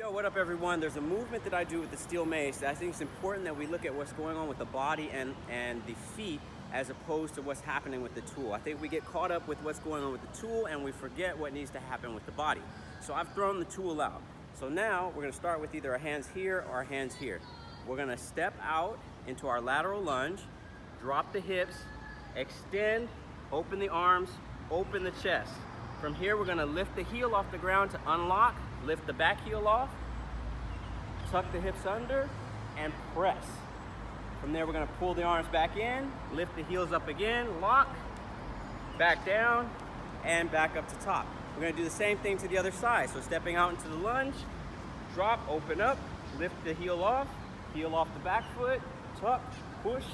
Yo, what up everyone? There's a movement that I do with the steel mace that I think it's important that we look at what's going on with the body and the feet as opposed to what's happening with the tool. I think we get caught up with what's going on with the tool and we forget what needs to happen with the body. So I've thrown the tool out. So now we're gonna start with either our hands here or our hands here. We're gonna step out into our lateral lunge, drop the hips, extend, open the arms, open the chest. From here, we're gonna lift the heel off the ground to unlock, lift the back heel off, tuck the hips under, and press. From there, we're gonna pull the arms back in, lift the heels up again, lock, back down, and back up to top. We're gonna do the same thing to the other side. So stepping out into the lunge, drop, open up, lift the heel off the back foot, tuck, push,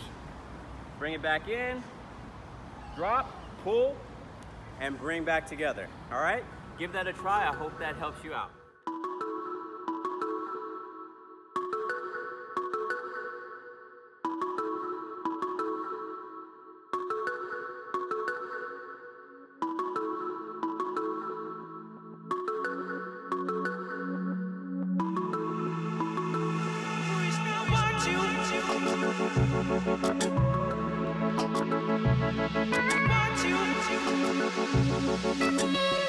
bring it back in, drop, pull, and bring back together. All right? Give that a try. I hope that helps you out. Want you.